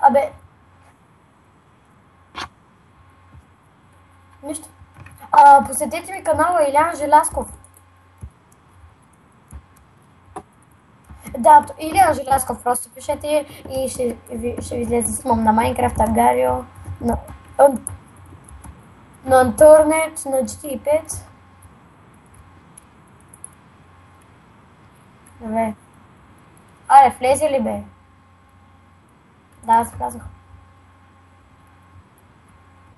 Абе. Нищо. Посетете ми канала Илян Желязков. Да, Илян Желязков просто пишете и ще ви излезе снимам на Майнкрафт, Агарио, на интернет, на GTA 5. Добре. Аре, влезе ли бе? Да, аз влязох.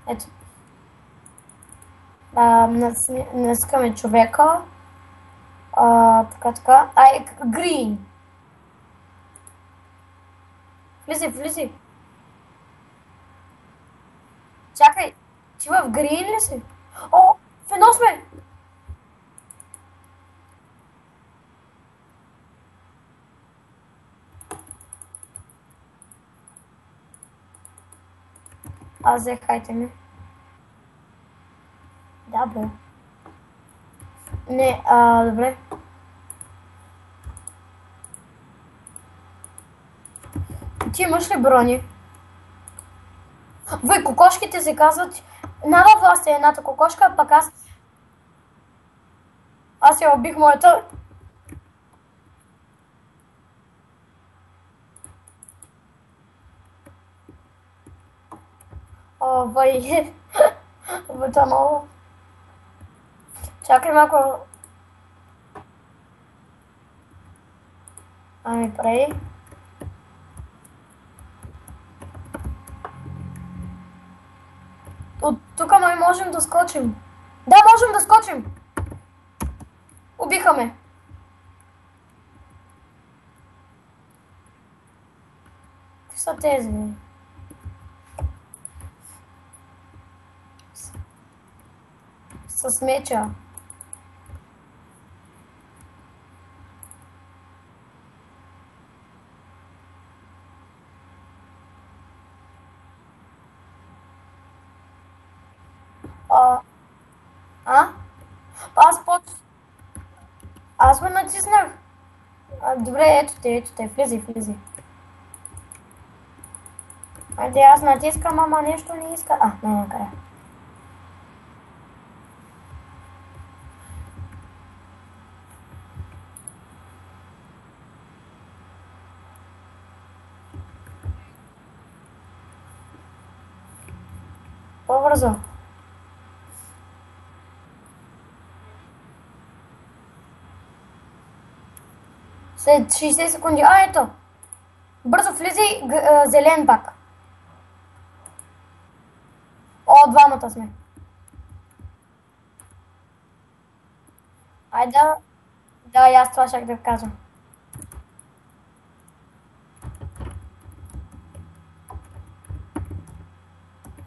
Ето. Наскаме човека. Така. Грин. Влизай. Чакай, ти в грин ли си? О, в едно сме! Аз взех хайте ми. Да, бе. Не, добре. Ти имаш ли брони? Вой, кокошките се казват... Нада власт е едната кокошка, пък аз я убих моята... Вой... Това много... Чакай малко... Ами, прави. От тук май можем да скочим. Да, можем да скочим! Убиха ме. Какви са тези, бе? С меча. Аз го натиснах. Добре, ето те, влизай. Айде, аз натискам, ама нещо не иска. Не, накрая. По-бързо. След 60 секунди. Ето! Бързо влизай, зелен пак. Двамата сме. Айде. Да, и аз това щях да кажа.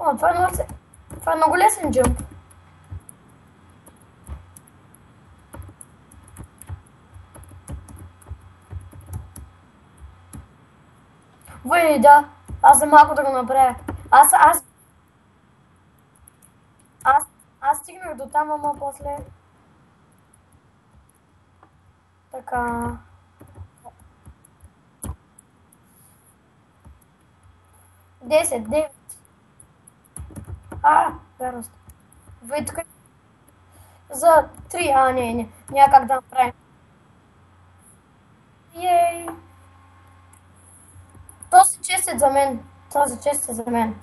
Това е много лесен джъмп. Вой, да. Аз за малко да го направя. Аз стигнах до там, ама после... Така... 10. Верост. Вой, тук... За 3, не. Няма как да направим. Ей! Този чест е за мен.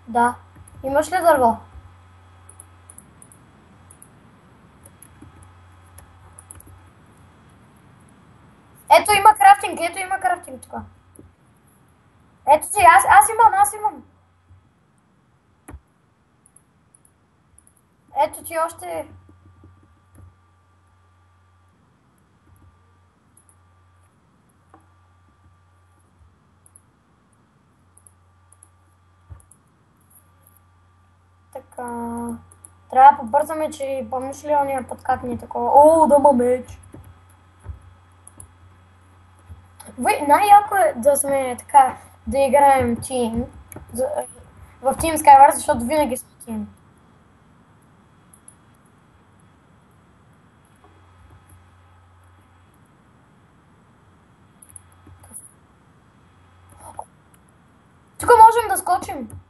Да. Имаш ли дърво? Ето има крафтинг тук. Ето си, аз имам. Ето ти още... Така... Трябва да побързаме, че помниш ли ония път как ни е такова? Да ма меч! Най-яко е да сме така, да играем тим. В Team Skywars, защото винаги сме тим. Тук можем да скочим.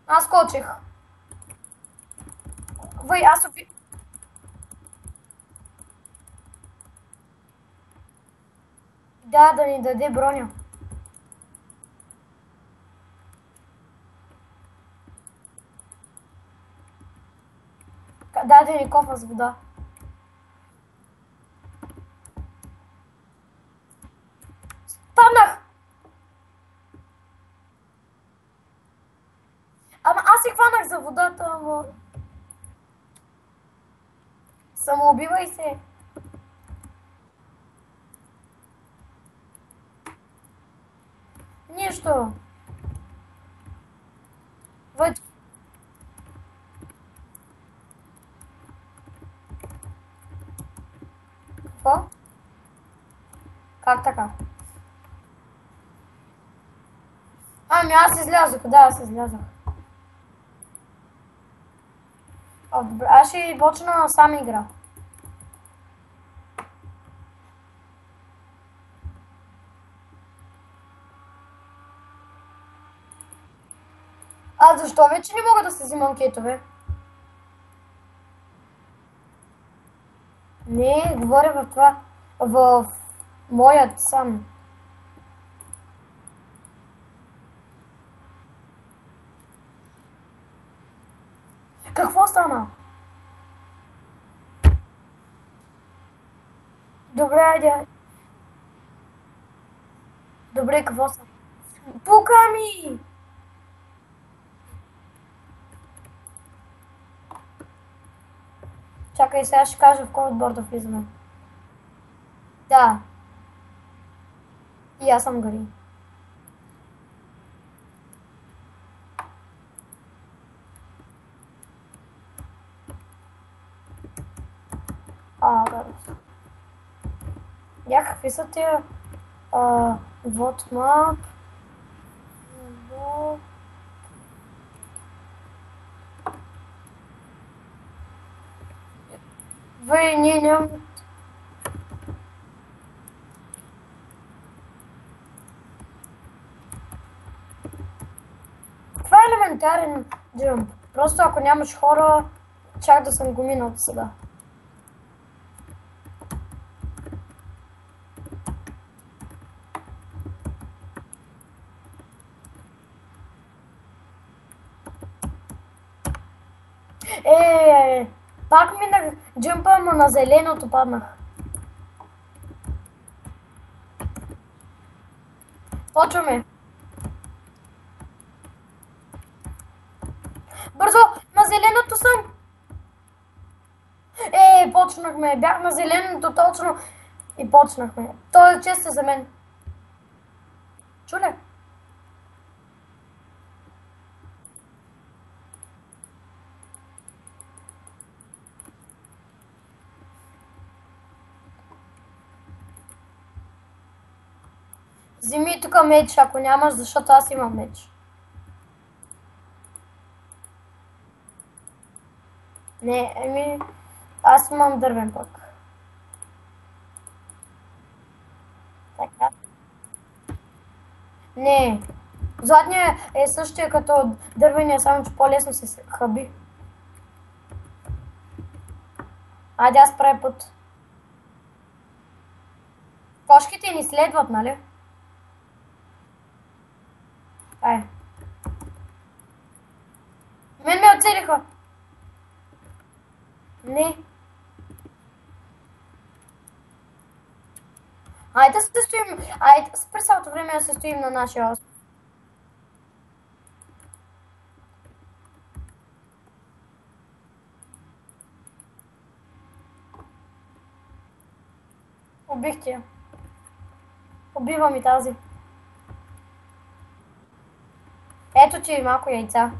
Аз скочих. Вай, да ни даде броня. Даде ни кофа с вода. Паднах! Ама аз си хванах за водата, ама... Самоубивай се. Нищо. Вътре. Какво? Как така? Ами аз излязох, да, аз излязох. Добре, аз ще почна сам игра. А защо вече не мога да се взимам кетове? Не, говоря в това. В моят сам. Какво стана? Добре, айде. Добре, какво стана? Пука ми! Чакай, сега ще кажа в кой отбор да влизаме. Да. И аз съм Гари. Гарус. Какви са тия? Вот map. Не нямам. Това е елементарен джъмп. Просто ако нямаш хора, чак да съм го минал сега. Пак минах джъмпа, ама на зеленото паднах. Почваме. Бързо, на зеленото съм. Почнахме. Бях на зеленото точно и почнахме. Той е чест за мен. Чуле? Вземи тук меч, ако нямаш, защото аз имам меч. Не, аз имам дървен пък. Така. Не. Златният е същия като дървения, само че по-лесно се хъби. Айде аз правя път. Кошките ни следват, нали? Мен ме оцелиха. Не. Айде да се стоим. Айде през цялото време да се стоим на нашия остров. Убих ти я. Убивам и тази. Ето ти малко яйца.